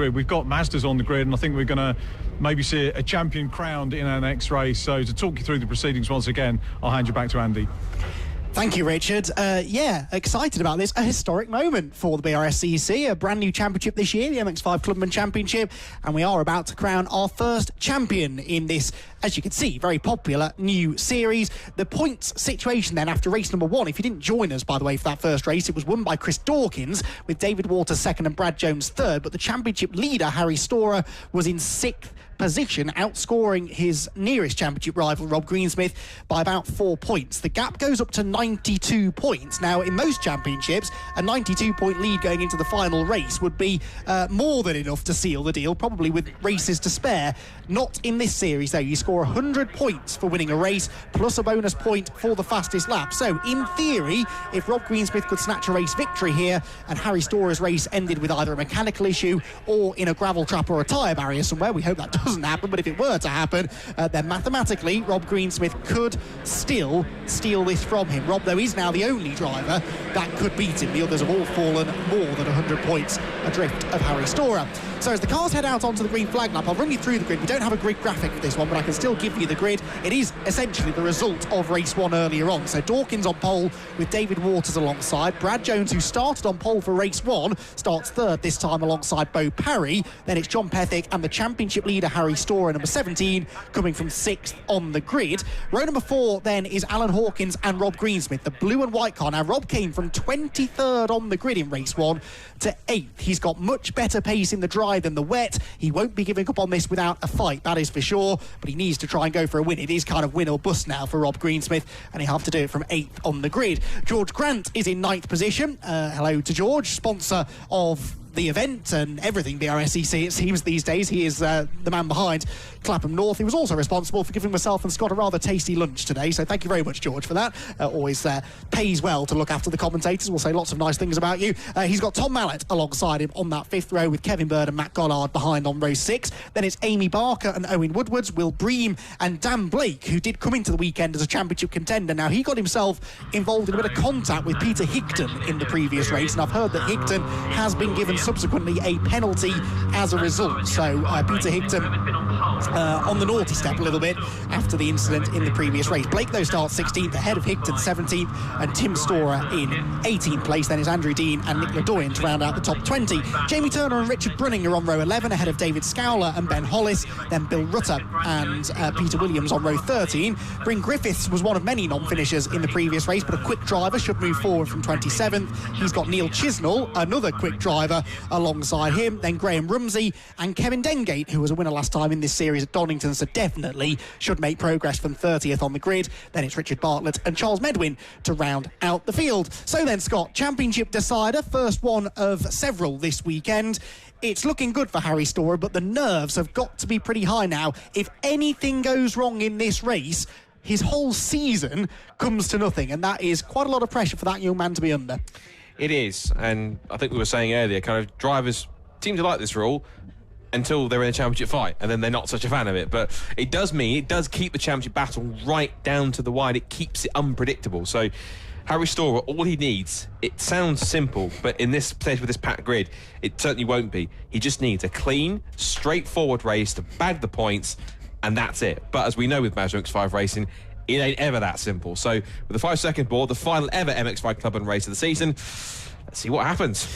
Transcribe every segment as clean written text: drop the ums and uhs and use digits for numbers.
grid. We've got Mazdas on the grid, and I think we're going to maybe see a champion crowned in our next race. So to talk you through the proceedings once again, I'll hand you back to Andy. Thank you, Richard. Yeah, excited about this. A historic moment for the BRSCC, a brand new championship this year, the MX-5 Clubman Championship, and we are about to crown our first champion in this, as you can see, very popular new series. The points situation then after race number 1, if you didn't join us, by the way, for that first race, it was won by Chris Dawkins, with David Waters second and Brad Jones third, but the championship leader, Harry Storer, was in 6th position, outscoring his nearest championship rival, Rob Greensmith, by about 4 points. The gap goes up to 92 points. Now, in most championships, a 92-point lead going into the final race would be more than enough to seal the deal, probably with races to spare. Not in this series, though. You score 100 points for winning a race, plus a bonus point for the fastest lap. So, in theory, if Rob Greensmith could snatch a race victory here, and Harry Storer's race ended with either a mechanical issue or in a gravel trap or a tyre barrier somewhere, we hope that doesn't happen, but if it were to happen, then mathematically Rob Greensmith could still steal this from him. Rob, though, is now the only driver that could beat him. The others have all fallen more than 100 points adrift of Harry Storer. So as the cars head out onto the green flag lap, I'll run you through the grid. We don't have a grid graphic for this one, but I can still give you the grid. It is essentially the result of race 1 earlier on. So Dawkins on pole with David Waters alongside. Brad Jones, who started on pole for race 1, starts third this time alongside Bo Parry. Then it's John Pethick and the championship leader Harry Storer, number 17, coming from 6th on the grid. Row number 4 then is Alan Hawkins and Rob Greensmith, the blue and white car. Now Rob came from 23rd on the grid in race 1 to 8th. He's got much better pace in the dry than the wet. He won't be giving up on this without a fight, that is for sure, but he needs to try and go for a win. It is kind of win or bust now for Rob Greensmith, and he'll have to do it from 8th on the grid. George Grant is in 9th position. Hello to George, sponsor of the event and everything BRSCC, it seems these days. He is the man behind Clapham North. He was also responsible for giving myself and Scott a rather tasty lunch today, so thank you very much, George, for that. Always pays well to look after the commentators. We'll say lots of nice things about you. He's got Tom Mallett alongside him on that 5th row, with Kevin Bird and Matt Gollard behind on row 6. Then it's Amy Barker and Owen Woodwards, Will Bream and Dan Blake, who did come into the weekend as a championship contender. Now, he got himself involved in a bit of contact with Peter Higton in the previous race, and I've heard that Higton has been given subsequently a penalty as a result. So Peter Higton on the naughty step a little bit after the incident in the previous race. Blake, though, starts 16th ahead of Higton, 17th, and Tim Storer in 18th place. Then is Andrew Dean and Nick LeDoyen to round out the top 20. Jamie Turner and Richard Brunning are on row 11 ahead of David Scowler and Ben Hollis. Then Bill Rutter and Peter Williams on row 13. Bryn Griffiths was one of many non-finishers in the previous race, but a quick driver should move forward from 27th. He's got Neil Chisnell, another quick driver, alongside him. Then Graham Rumsey and Kevin Dengate, who was a winner last time in this series at Donington, so definitely should make progress from 30th on the grid. Then it's Richard Bartlett and Charles Medwin to round out the field. So then, Scott, championship decider, first one of several this weekend. It's looking good for Harry Storer, but the nerves have got to be pretty high now. If anything goes wrong in this race, his whole season comes to nothing, and that is quite a lot of pressure for that young man to be under. It is, and I think we were saying earlier, kind of drivers seem to like this rule until they're in a championship fight, and then they're not such a fan of it. But it does mean it does keep the championship battle right down to the wire. It keeps it unpredictable. So Harry Storer, all he needs, it sounds simple, but in this place with this packed grid, it certainly won't be. He just needs a clean, straightforward race to bag the points, and that's it. But as we know with Mazda MX-5 racing, it ain't ever that simple. So with the 5-second board, the final ever MX-5 Clubman race of the season, let's see what happens.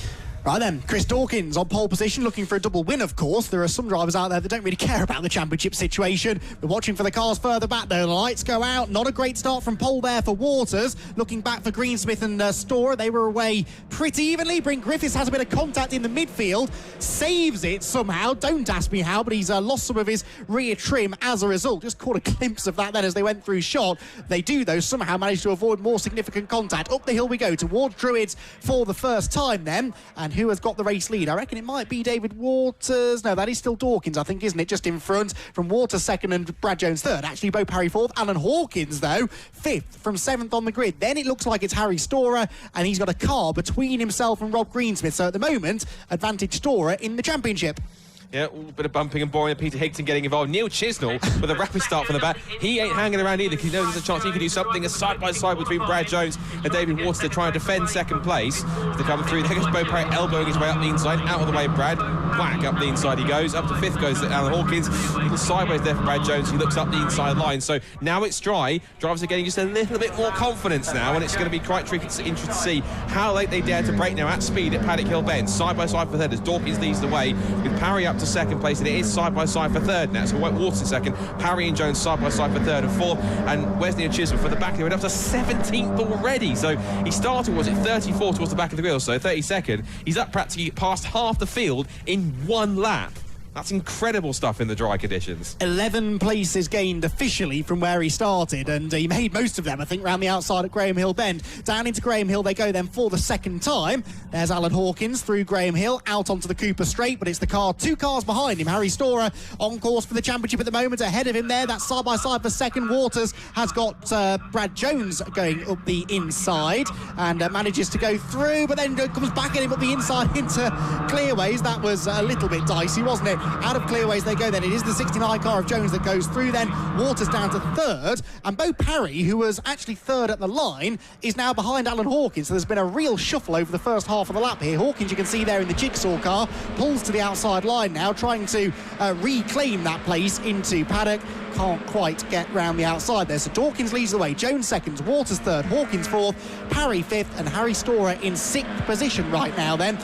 Right then, Chris Dawkins on pole position, looking for a double win, of course. There are some drivers out there that don't really care about the championship situation. We're watching for the cars further back, though. The lights go out. Not a great start from pole there for Waters. Looking back for Greensmith and Storer. They were away pretty evenly. Bryn Griffiths has a bit of contact in the midfield. Saves it somehow. Don't ask me how, but he's lost some of his rear trim as a result. Just caught a glimpse of that then as they went through shot. They do, though, somehow manage to avoid more significant contact. Up the hill we go towards Druids for the first time then. And who has got the race lead? I reckon it might be David Waters. No, that is still Dawkins, I think, isn't it? Just in front. From Waters second and Brad Jones third. Actually, Bo Parry fourth. Alan Hawkins, though, fifth from 7th on the grid. Then it looks like it's Harry Storer, and he's got a car between himself and Rob Greensmith. So at the moment, advantage Storer in the championship. Yeah, a bit of bumping and boring. Peter Higton getting involved. Neil Chisnell with a rapid start from the back. He ain't hanging around either, because he knows there's a chance he can do something. A side-by-side between Brad Jones and David Waters to try and defend second place. To come through, there goes Bo Parry elbowing his way up the inside, out of the way of Brad. whack, up the inside he goes. Up to 5th goes Alan Hawkins. A little sideways there for Brad Jones, who looks up the inside line. So now it's dry. Drivers are getting just a little bit more confidence now, and it's going to be quite interesting to see how late they dare to break now at speed at Paddock Hill Bend. Side by side for third as Dawkins leads the way, with Parry up to 2nd place, and it is side by side for third now. So Waters in 2nd, Parry and Jones side by side for 3rd and 4th, and Wesley and Chisholm for the back. They went up to 17th already. So he started, was it 34 towards the back of the wheel, so 32nd. He's up practically past half the field in 1 lap. That's incredible stuff in the dry conditions. 11 places gained officially from where he started, and he made most of them, I think, around the outside at Graham Hill Bend. Down into Graham Hill they go then for the 2nd time. There's Alan Hawkins through Graham Hill, out onto the Cooper Straight, but it's the car 2 cars behind him. Harry Storer on course for the championship at the moment. Ahead of him there, that's side by side for 2nd. Waters has got Brad Jones going up the inside and manages to go through, but then comes back at him up the inside into Clearways. That was a little bit dicey, wasn't it? Out of Clearways they go then. It is the 69 car of Jones that goes through then. Waters down to 3rd, and Bo Parry, who was actually 3rd at the line, is now behind Alan Hawkins. So there's been a real shuffle over the first half of the lap here. Hawkins, you can see there in the jigsaw car, pulls to the outside line now, trying to reclaim that place into paddock. Can't quite get round the outside there. So Dawkins leads the way, Jones 2nd, Waters 3rd, Hawkins 4th, Parry 5th, and Harry Storer in 6th position right now then,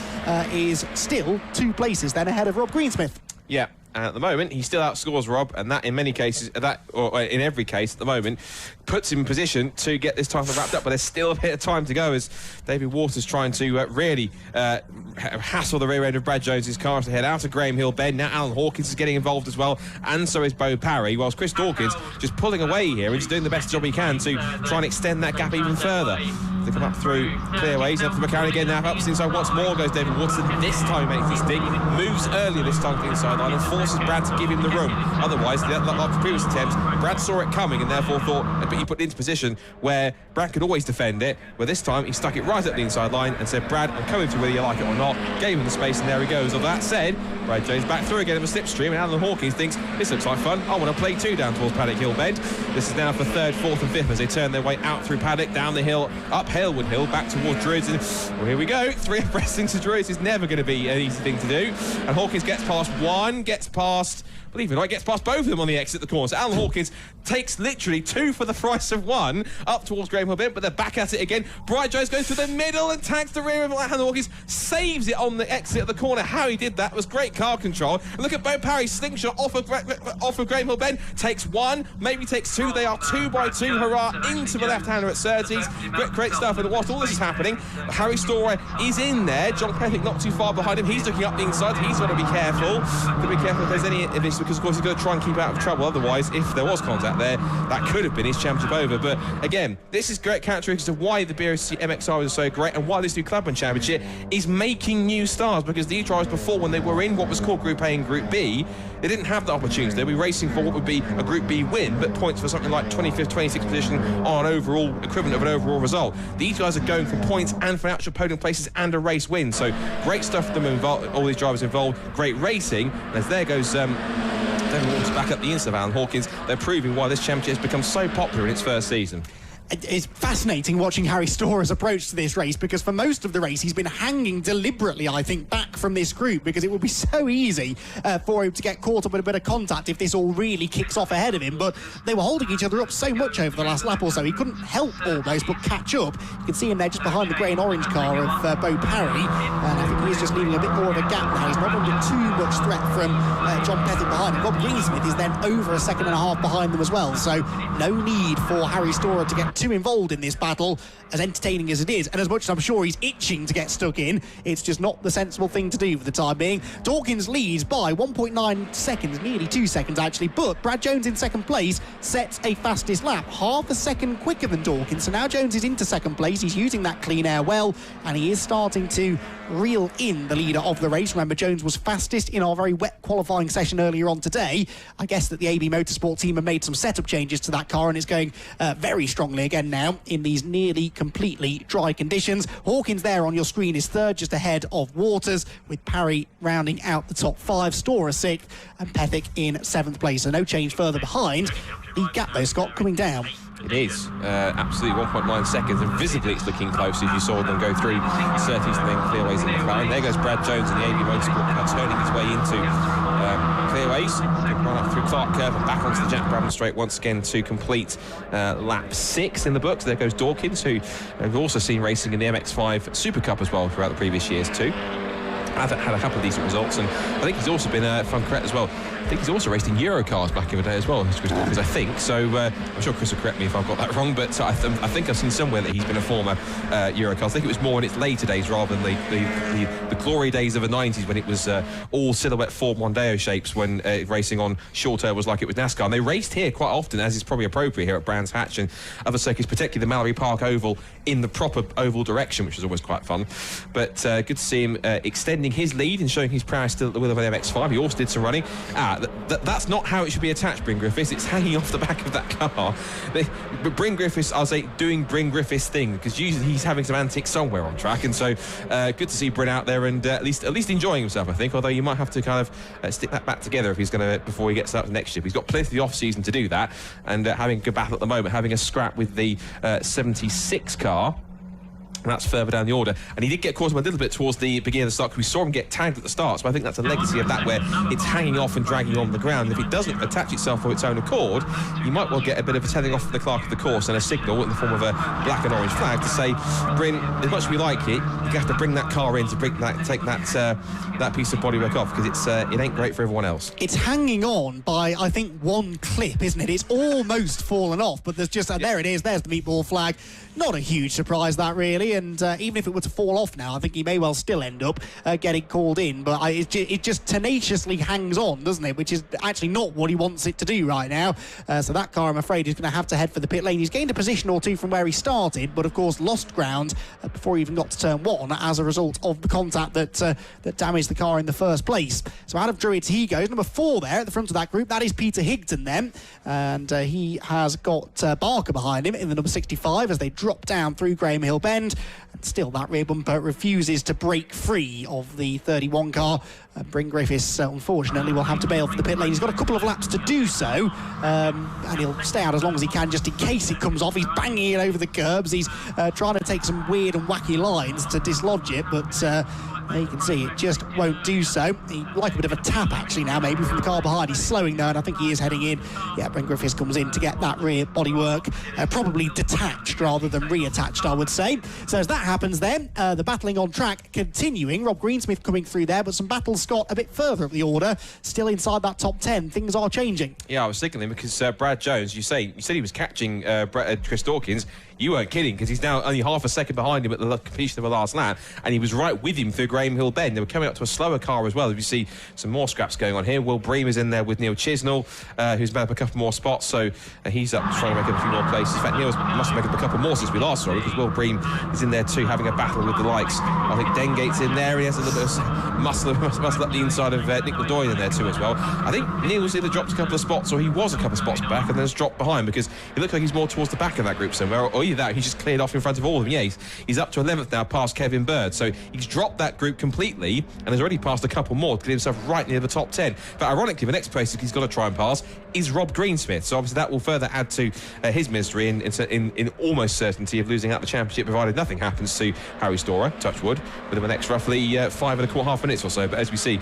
is still 2 places then ahead of Rob Greensmith. Yeah, and at the moment he still outscores Rob, and that in many cases, or in every case at the moment, puts him in position to get this title wrapped up. But there's still a bit of time to go as David Waters trying to really hassle the rear end of Brad Jones's car as they head out of Graham Hill Bend. Now Alan Hawkins is getting involved as well, and so is Bo Parry, whilst Chris Dawkins just pulling away here and just doing the best job he can to try and extend that gap even further. They come up through Clearways, up to McLaren again now, up inside once more goes David Waters, and this time he makes this dig, moves earlier this time to the inside line and forces Brad to give him the room. Otherwise, like the previous attempts, Brad saw it coming and therefore thought, but he put it into position where Brad could always defend it, but this time he stuck it right up the inside line and said, Brad, I'm coming through whether you like it or not. Gave him the space, and there he goes. With that said, Brad Jones back through again in a slipstream, and Alan Hawkins thinks, this looks like fun, I want to play 2 down towards Paddock Hill Bend. This is now for 3rd, 4th and 5th as they turn their way out through Paddock, down the hill, up Halewood Hill, back towards Druids, and well, here we go. 3 abreast into Druids is never going to be an easy thing to do, and Hawkins gets past one, gets past, believe it or not, gets past both of them on the exit of the corner. So Alan Hawkins takes literally 2 for the price of 1 up towards Graham Hill Bend, but they're back at it again. Brad Jones goes through the middle and tags the rear of Alan Hawkins, saves it on the exit of the corner. How he did that was great car control. And look at Bo Parry's slingshot off of Graham Hill Bend. Takes 1, maybe takes 2. They are 2 by 2. Hurrah into the left-hander at Surtees. Great stuff. And whilst all this is happening, Harry Storer is in there. John Pethick not too far behind him. He's looking up the inside. He's got to be careful. Got to be careful if there's any of this, because of course he's going to try and keep out of trouble. Otherwise, if there was contact there, that could have been his championship over. But again, this is great characteristics of why the BRSCC MX-5 is so great, and why this new Clubman Championship is making new stars, because these drivers before, when they were in what was called Group A and Group B, they didn't have the opportunity. They'd be racing for what would be a Group B win, but points for something like 25th, 26th position on an overall equivalent of an overall result. These guys are going for points and for actual podium places and a race win. So great stuff for them involved, all these drivers involved. Great racing. And as there goes David Waters back up the inside of Alan Hawkins, they're proving why this championship has become so popular in its first season. It's fascinating watching Harry Storer's approach to this race, because for most of the race he's been hanging deliberately, I think, back from this group, because it would be so easy for him to get caught up in a bit of contact if this all really kicks off ahead of him. But they were holding each other up so much over the last lap or so, he couldn't help almost but catch up. You can see him there just behind the grey and orange car of Bo Parry, and I think he is just leaving a bit more of a gap now. He's not under too much threat from John Pethick behind him. Rob Greensmith is then over a second and a half behind them as well, so no need for Harry Storer to get too involved in this battle, as entertaining as it is, and as much as I'm sure he's itching to get stuck in, it's just not the sensible thing to do for the time being. Dawkins leads by 1.9 seconds, nearly 2 seconds actually, but Brad Jones in second place sets a fastest lap, half a second quicker than Dawkins. So now Jones is into second place, he's using that clean air well, and he is starting to reel in the leader of the race. Remember, Jones was fastest in our very wet qualifying session earlier on today. I guess that the AB Motorsport team have made some setup changes to that car, and it's going very strongly again now in these nearly completely dry conditions. Hawkins there on your screen is third, just ahead of Waters, with Parry rounding out the top 5, Storer 6th, and Pethick in 7th place. So no change further behind. The gap though, Scott, coming down. It is, absolutely 1.9 seconds, and visibly it's looking close as you saw them go through Surtees and then clearways in the McLaren. There goes Brad Jones in the AB Motorsport car turning his way into clearways. Run up through Clark Curve and back onto the Jack Brabham straight once again to complete lap 6 in the books. There goes Dawkins, who we've also seen racing in the MX-5 Super Cup as well throughout the previous years too. Had a couple of decent results, and I think he's also been, if I'm correct as well, I think he's also raced in Eurocars back in the day as well, Chris Dawkins, I think. So I'm sure Chris will correct me if I've got that wrong, but I think I've seen somewhere that he's been a former Eurocars. I think it was more in its later days rather than the glory days of the 90s when it was all silhouette Ford Mondeo shapes when racing on short ovals like it was NASCAR. And they raced here quite often, as is probably appropriate here at Brands Hatch and other circuits, particularly the Mallory Park Oval in the proper oval direction, which was always quite fun. But good to see him extending his lead and showing his prowess still at the wheel of an MX-5. He also did some running. That's not how it should be attached, Bryn Griffiths. It's hanging off the back of that car. But Bryn Griffiths, I'll say, doing Bryn Griffiths thing, because usually he's having some antics somewhere on track. And so good to see Bryn out there and at least enjoying himself, I think, although you might have to kind of stick that back together if he's going to, before he gets out to next year. He's got plenty of the off-season to do that, and having a good battle at the moment, having a scrap with the 76 car. And that's further down the order. And he did get caught up a little bit towards the beginning of the start, because we saw him get tagged at the start. So I think that's a legacy of that, where it's hanging off and dragging on the ground. And if it doesn't attach itself of its own accord, you might well get a bit of a telling off from the clerk of the course and a signal in the form of a black and orange flag to say, Bryn, as much as we like it, you have to bring that car in to take that piece of bodywork off, because it ain't great for everyone else. It's hanging on by, I think, one clip, isn't it? It's almost fallen off, but there's just, there it is, there's the meatball flag. Not a huge surprise, that, really, and even if it were to fall off now, I think he may well still end up getting called in, but it just tenaciously hangs on, doesn't it, which is actually not what he wants it to do right now. So that car, I'm afraid, is going to have to head for the pit lane. He's gained a position or two from where he started, but of course lost ground before he even got to turn 1 as a result of the contact that damaged the car in the first place. So out of Druids he goes. Number 4 there at the front of that group, that is Peter Higdon then, and he has got Barker behind him in the number 65 as they drop down through Graham Hill Bend, and still that rear bumper refuses to break free of the 31 car. Bryn Griffiths unfortunately will have to bail for the pit lane. He's got a couple of laps to do so, and he'll stay out as long as he can just in case it comes off. He's banging it over the curbs. He's trying to take some weird and wacky lines to dislodge it, but you can see it just won't do so. He'd like a bit of a tap actually now, maybe from the car behind. He's slowing though, and I think he is heading in. Yeah, Bryn Griffiths comes in to get that rear bodywork probably detached rather than reattached, I would say. So as that happens then, the battling on track continuing. Rob Greensmith coming through there, but some battles, Scott, a bit further up the order, still inside that top 10. Things are changing. Yeah, I was thinking because Brad Jones, you said he was catching Chris Dawkins. You weren't kidding, because he's now only half a second behind him at the completion of the last lap, and he was right with him through Graham Hill Bend. They were coming up to a slower car as well. As you see some more scraps going on here. Will Bream is in there with Neil Chisnell, who's made up a couple more spots, so he's up trying to make up a few more places. In fact, Neil must have made up a couple more since we last saw him, because Will Bream is in there too, having a battle with the likes. I think Dengate's in there. He has a little bit of muscle up the inside of Nick LeDoyen in there too as well. I think Neil's either dropped a couple of spots, or he was a couple of spots back and then has dropped behind, because he looked like he's more towards the back of that group somewhere, or either that, he's just cleared off in front of all of them. Yeah, he's up to 11th now, past Kevin Bird, so he's dropped that group completely and has already passed a couple more to get himself right near the top 10. But ironically, the next place he's got to try and pass is Rob Greensmith, so obviously that will further add to his misery in almost certainty of losing out the championship, provided nothing happens to Harry Storer, touch wood, within the next roughly 5.25 minutes or so. But as we see,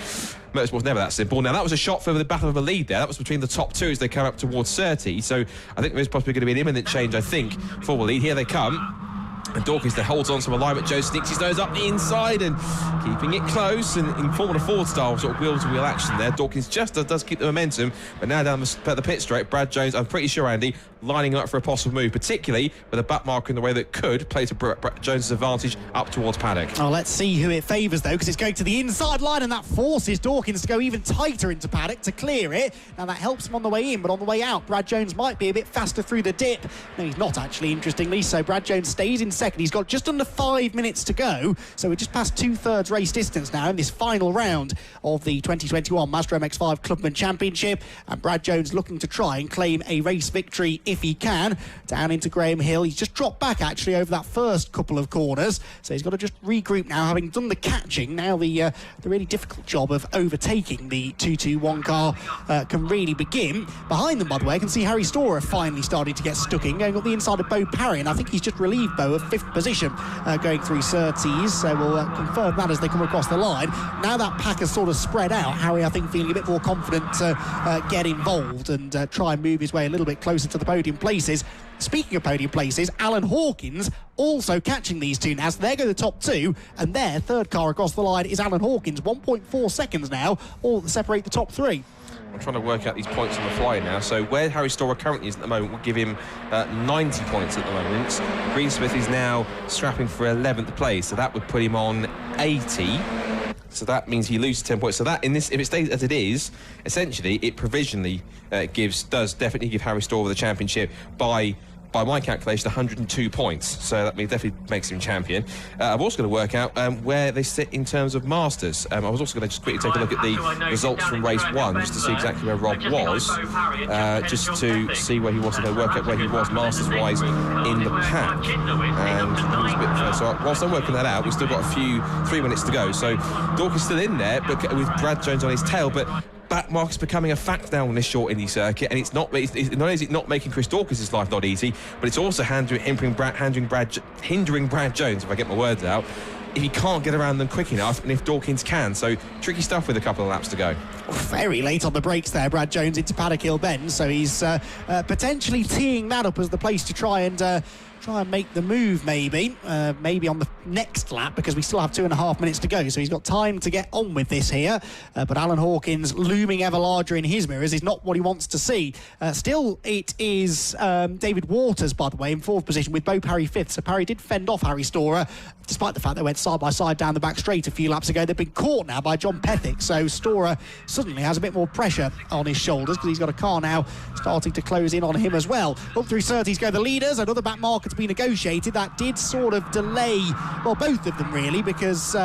motorsport's never that simple. Now, that was a shot for the battle of the lead there. That was between the top 2 as they come up towards 30. So I think there's possibly going to be an imminent change, I think, for the lead. Here they come. And Dawkins that holds on to alignment. Joe sticks his nose up the inside and keeping it close, and in Formula Ford style sort of wheel-to-wheel action there. Dawkins just does keep the momentum, but now down the pit straight, Brad Jones, I'm pretty sure, Andy, lining up for a possible move, particularly with a back marker in the way that could play to Brad Jones' advantage up towards paddock. Oh, let's see who it favours though, because it's going to the inside line, and that forces Dawkins to go even tighter into paddock to clear it. Now that helps him on the way in, but on the way out, Brad Jones might be a bit faster through the dip. No, he's not actually, interestingly, so Brad Jones stays in second. He's got just under 5 minutes to go, so we're just past 2/3 race distance now in this final round of the 2021 Mazda MX-5 Clubman Championship, and Brad Jones looking to try and claim a race victory if he can. Down into Graham Hill. He's just dropped back actually over that first couple of corners, so he's got to just regroup now, having done the catching. Now the really difficult job of overtaking the 221 car can really begin. Behind them, by the way, I can see Harry Storer finally starting to get stuck in, going up the inside of Bo Parry, and I think he's just relieved Bo of 5th position going through Surtees, so we'll confirm that as they come across the line. Now that pack has sort of spread out, Harry I think feeling a bit more confident to get involved and try and move his way a little bit closer to the podium places. Speaking of podium places, Alan Hawkins also catching these two now. So there go the top two, and their third car across the line is Alan Hawkins. 1.4 seconds now, all that separate the top three. I'm trying to work out these points on the fly now. So where Harry Storer currently is at the moment will give him 90 points at the moment. Greensmith is now scrapping for 11th place, so that would put him on 80. So that means he loses 10 points. So that, if it stays as it is, essentially it provisionally does definitely give Harry Storer the championship by my calculation, 102 points. So that definitely makes him champion. I'm also going to work out where they sit in terms of Masters. I was also going to just quickly take a look at the results from race 1, just to see exactly where Rob was, just to see where he was, and work out where he was Masters-wise in the pack. And he was a bit, so whilst I'm working that out, we've still got 3 minutes to go. So Dawkins still in there, but with Brad Jones on his tail, but back mark's becoming a fact now on this short Indy circuit, and not only is it not making Chris Dawkins' life not easy, but it's also hindering Brad Jones, if I get my words out, if he can't get around them quick enough, and if Dawkins can. So tricky stuff with a couple of laps to go. Very late on the brakes there, Brad Jones into Paddock Hill Bend, so he's potentially teeing that up as the place to try and make the move, maybe on the next lap, because we still have 2.5 minutes to go, so he's got time to get on with this here. But Alan Hawkins looming ever larger in his mirrors is not what he wants to see. Still, it is David Waters, by the way, in 4th position with Bo Parry 5th. So Parry did fend off Harry Storer, despite the fact they went side by side down the back straight a few laps ago. They've been caught now by John Pethick, so Storer suddenly has a bit more pressure on his shoulders because he's got a car now starting to close in on him as well. Up through Surtees go the leaders. Another back marker to be negotiated. That did sort of delay, well, both of them really, because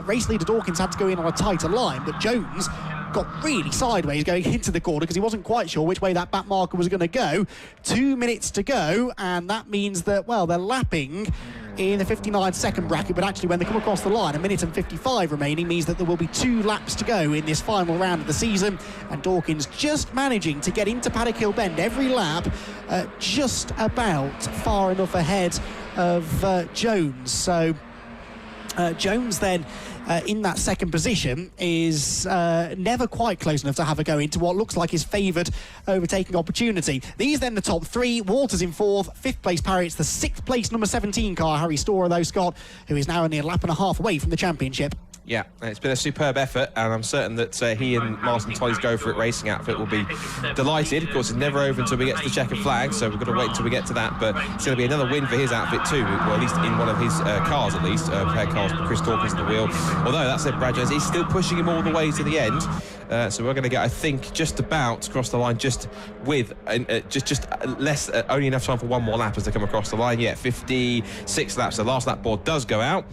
race leader Dawkins had to go in on a tighter line, but Jones got really sideways going into the corner because he wasn't quite sure which way that back marker was going to go. 2 minutes to go, and that means that, well, they're lapping in the 59-second bracket, but actually when they come across the line, 1 minute and 55 remaining means that there will be 2 laps to go in this final round of the season, and Dawkins just managing to get into Paddock Hill Bend every lap, just about far enough ahead of Jones. So Jones then in that second position is never quite close enough to have a go into what looks like his favoured overtaking opportunity. These then the top 3. Waters in 4th, 5th place Parry. It's the 6th place number 17 car, Harry Storer, though, Scott, who is now only a lap and a half away from the championship. Yeah, it's been a superb effort, and I'm certain that he and Martin Tolley's Go For It racing outfit will be delighted. Of course, it's never over until we get to the checkered flag, so we've got to wait until we get to that, but it's going to be another win for his outfit too, well, at least in one of his cars, at least, paired cars with Chris Dawkins at the wheel. Although, that said, Brad Jones, he's still pushing him all the way to the end, so we're going to get, I think, just about across the line, just with just less, only enough time for one more lap as they come across the line. Yeah, 56 laps. The last lap board does go out.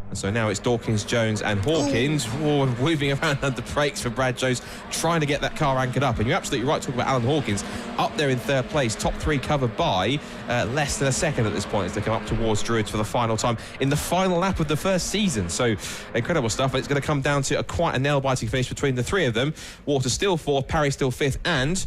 And so now it's Dawkins, Jones and Hawkins moving around under brakes for Brad Jones, trying to get that car anchored up. And you're absolutely right talking about Alan Hawkins up there in 3rd place, top 3 covered by less than a second at this point as they come up towards Druids for the final time in the final lap of the first season. So incredible stuff. And it's going to come down to quite a nail-biting finish between the 3 of them. Waters still 4th, Parry still 5th, and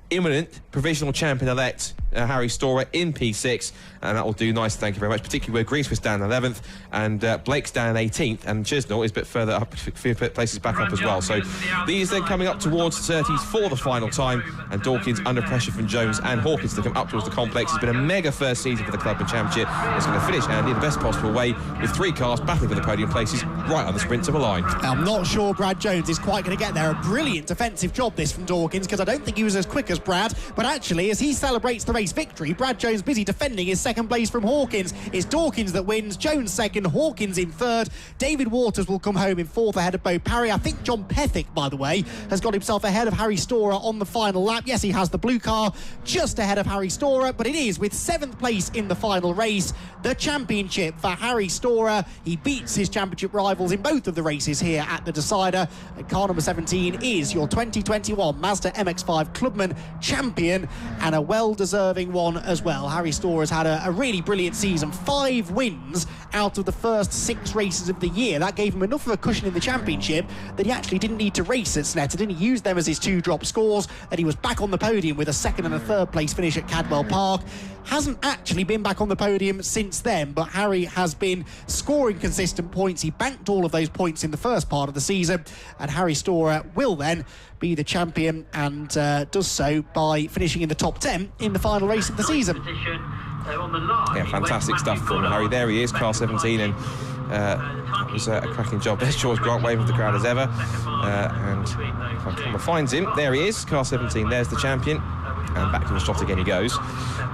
imminent provisional champion-elect Harry Storer in P6, and that will do nice, thank you very much, particularly where Greensmith's down 11th and Blake's down 18th, and Chisnell is a bit further up, a few places back up as well. So these then coming up towards Surtees for the final time, and Dawkins under pressure from Jones and Hawkins to come up towards the complex. It's been a mega first season for the Clubman Championship. It's going to finish, Andy, in the best possible way, with 3 cars battling for the podium places right on the sprint to the line. I'm not sure Brad Jones is quite going to get there. A brilliant defensive job this from Dawkins, because I don't think he was as quick as Brad, but actually as he celebrates the place victory. Brad Jones busy defending his second place from Hawkins. It's Dawkins that wins, Jones second, Hawkins in third. David Waters will come home in fourth ahead of Bo Parry. I think John Pethick, by the way, has got himself ahead of Harry Storer on the final lap. Yes, he has the blue car just ahead of Harry Storer, but it is with 7th place in the final race, the championship for Harry Storer. He beats his championship rivals in both of the races here at the decider. And car number 17 is your 2021 Mazda MX-5 Clubman champion, and a well-deserving one as well. Harry Storer has had a really brilliant season. 5 wins out of the first 6 races of the year. That gave him enough of a cushion in the championship that he actually didn't need to race at Snetterton. He used them as his 2 drop scores, and he was back on the podium with a 2nd and a 3rd place finish at Cadwell Park. Hasn't actually been back on the podium since then, but Harry has been scoring consistent points. He banked all of those points in the first part of the season, and Harry Storer will then be the champion, and does so by finishing in the top 10 in the final race of the season. Yeah, fantastic stuff from Harry. There he is, car 17, and it was a cracking job. There's George Grant waving for the crowd as ever, and if our camera finds him, there he is, car 17, there's the champion, and back to the shot again he goes.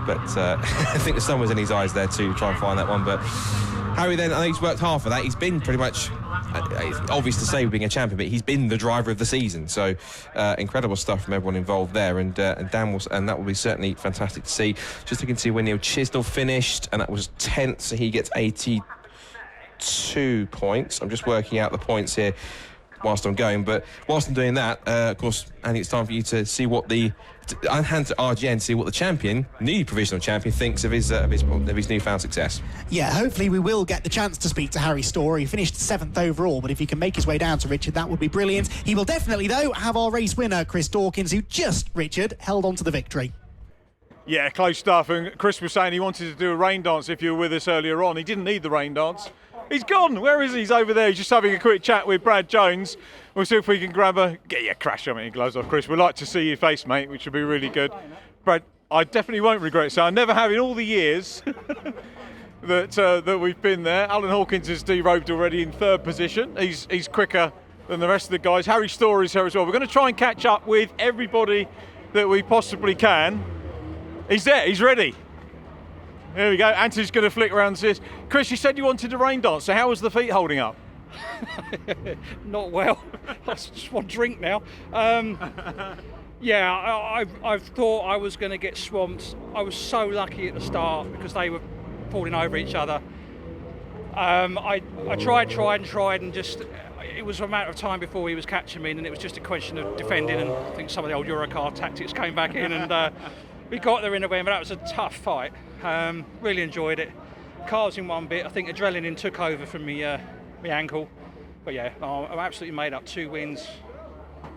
But I think the sun was in his eyes there too, to try and find that one. But Harry then, I think he's worked hard for that. He's been pretty much, it's obvious to say being a champion, but he's been the driver of the season. So incredible stuff from everyone involved there, and Dan was, and that will be certainly fantastic to see. Just looking to see when Neil Chisnell finished, and that was 10th, so he gets 82 points. I'm just working out the points here whilst I'm going, but whilst I'm doing that, of course, Andy, it's time for you to see what I hand to RGN to see what the champion, new provisional champion, thinks of his newfound success. Yeah, hopefully we will get the chance to speak to Harry Storer. He finished 7th overall, but if he can make his way down to Richard, that would be brilliant. He will definitely, though, have our race winner, Chris Dawkins, who just, Richard, held on to the victory. Yeah, close stuff. And Chris was saying he wanted to do a rain dance if you were with us earlier on. He didn't need the rain dance. He's gone. Where is he? He's over there. He's just having a quick chat with Brad Jones. We'll see if we can get your crash on it. Gloves off, Chris. We'd like to see your face, mate, which would be really good. Brad, I definitely won't regret it. So I never have in all the years that we've been there. Alan Hawkins has derobed already in 3rd position. He's quicker than the rest of the guys. Harry Storer is here as well. We're going to try and catch up with everybody that we possibly can. He's there. He's ready. There we go. Anthony's going to flick around and says, Chris, you said you wanted a rain dance, so how was the feet holding up? Not well. I just want to drink now. Yeah, I thought I was going to get swamped. I was so lucky at the start because they were falling over each other. I tried, and just it was a matter of time before he was catching me, and it was just a question of defending. And I think some of the old Eurocar tactics came back in, and we got there in the end. But that was a tough fight. Really enjoyed it. Cars in one bit. I think adrenaline took over from me ankle. But yeah, I'm absolutely made up. 2 wins.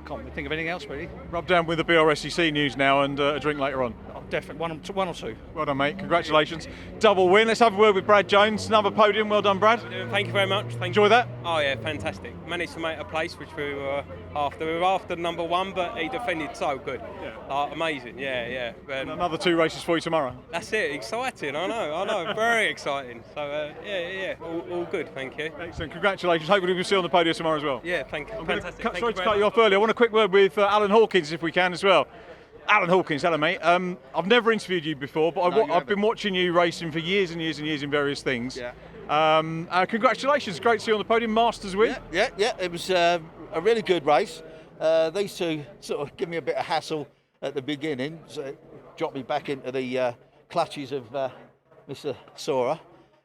Can't really think of anything else really. Rub down with the BRSCC news now, and a drink later on. Oh, definitely one or two. Well done, mate. Congratulations. Double win. Let's have a word with Brad Jones. Another podium. Well done, Brad. Thank you very much. Enjoy that? Oh yeah, fantastic. Managed to make a place, which we were after. We were after number 1, but he defended so good. Yeah. Amazing. Yeah. Another 2 races for you tomorrow. That's it. Exciting. I know. Very exciting. So yeah. All good. Thank you. Excellent. Congratulations. Hopefully we'll see you on the podium tomorrow as well. Yeah. Thank you. Fantastic. Sorry to cut you off earlier. I want a quick word with Alan Hawkins, if we can, as well. Alan Hawkins, hello mate. I've never interviewed you before, but I've been watching you racing for years and years and years in various things. Yeah. Congratulations, great to see you on the podium. Masters win. Yeah. It was a really good race. These two sort of give me a bit of hassle at the beginning, so it dropped me back into the clutches of Mr. Storer.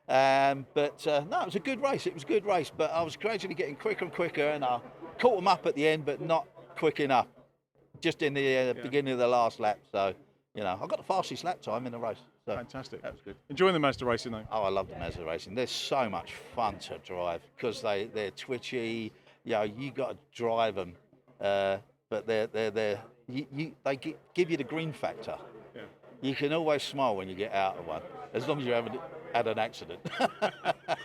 But no, it was a good race. It was a good race, but I was gradually getting quicker and quicker, and I caught them up at the end, but not quick enough. Just in the beginning of the last lap, so I got the fastest lap time in the race. So fantastic. That was good. Enjoying the Mazda racing though. Oh, I love the Mazda racing. They're so much fun to drive because they're twitchy. You got to drive them, but they give you the green factor. Yeah. You can always smile when you get out of one, as long as you haven't had an accident.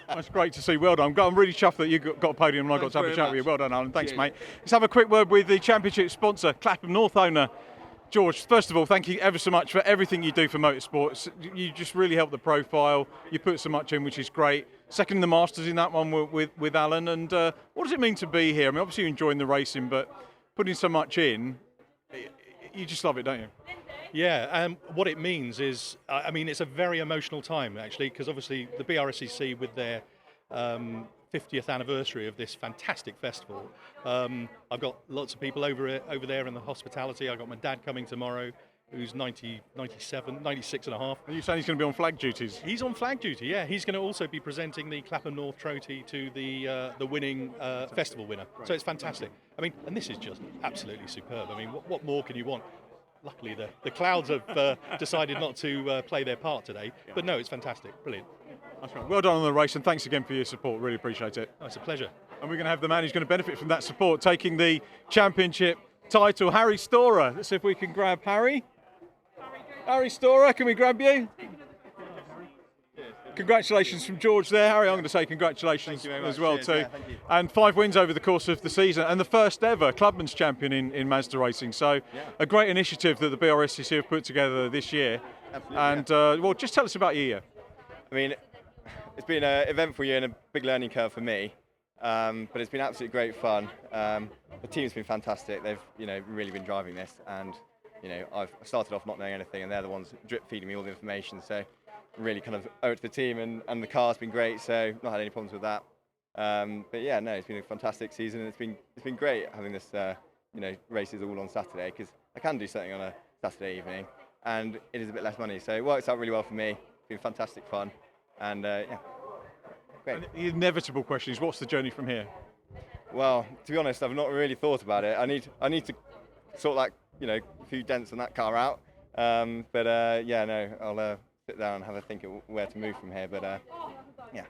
That's great to see. Well done. I'm really chuffed that you got a podium and I got to have a chat with you. Well done, Alan. Thanks, mate. Let's have a quick word with the championship sponsor, Clapham North owner, George. First of all, thank you ever so much for everything you do for motorsports. You just really help the profile. You put so much in, which is great. Second in the Masters in that one with Alan. And what does it mean to be here? I mean, obviously you're enjoying the racing, but putting so much in, you just love it, don't you? Yeah, what it means is, I mean, it's a very emotional time actually, because obviously the BRSCC with their 50th anniversary of this fantastic festival. I've got lots of people over there in the hospitality. I've got my dad coming tomorrow, who's 96 and a half. Are you saying he's going to be on flag duties? He's on flag duty, yeah. He's going to also be presenting the Clapham North Trophy to the winning festival winner. So it's fantastic. I mean, and this is just absolutely superb. I mean, what more can you want? Luckily, the clouds have decided not to play their part today. But no, it's fantastic. Brilliant. That's right. Well done on the race, and thanks again for your support. Really appreciate it. Oh, it's a pleasure. And we're going to have the man who's going to benefit from that support taking the championship title, Harry Storer. Let's see if we can grab Harry. Harry Storer, can we grab you? Congratulations from George there. Harry, I'm going to say congratulations as well too. thank you. And 5 wins over the course of the season, and the first ever Clubman's champion in Mazda racing. So a great initiative that the BRSCC have put together this year. Absolutely, And well, just tell us about your year. I mean, it's been an eventful year and a big learning curve for me, but it's been absolutely great fun. The team's been fantastic. They've really been driving this, and I've started off not knowing anything, and they're the ones drip feeding me all the information. So really kind of owe it to the team, and the car's been great. So not had any problems with that. But yeah, no, it's been a fantastic season. It's been great having this races all on Saturday, because I can do something on a Saturday evening, and it is a bit less money. So it works out really well for me. It's been fantastic fun, and yeah, great. And the inevitable question is, what's the journey from here? Well, to be honest, I've not really thought about it. I need to sort like a few dents on that car out. But yeah, no, I'll sit down and have a think of where to move from here. But yeah,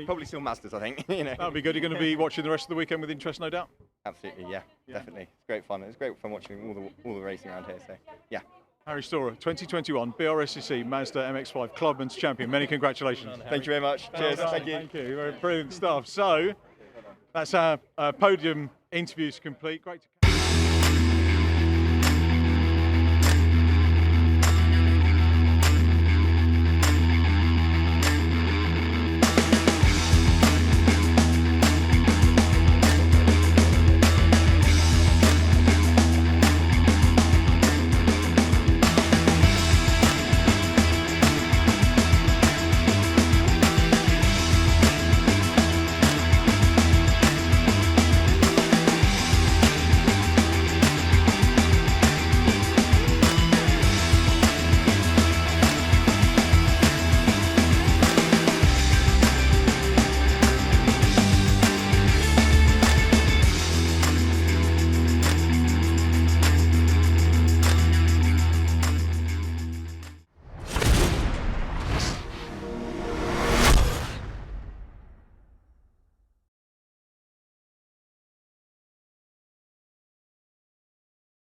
probably still Masters, I think. That'll be good. You're going to be watching the rest of the weekend with interest, no doubt. Absolutely, yeah, definitely. It's great fun. It's great fun watching all the racing around here. So yeah. Harry Storer, 2021 BRSCC Mazda MX-5 Clubman's champion. Many congratulations. Thank you very much. Cheers. Thank you. Thank you. Very brilliant stuff. So that's our podium interviews complete. Great to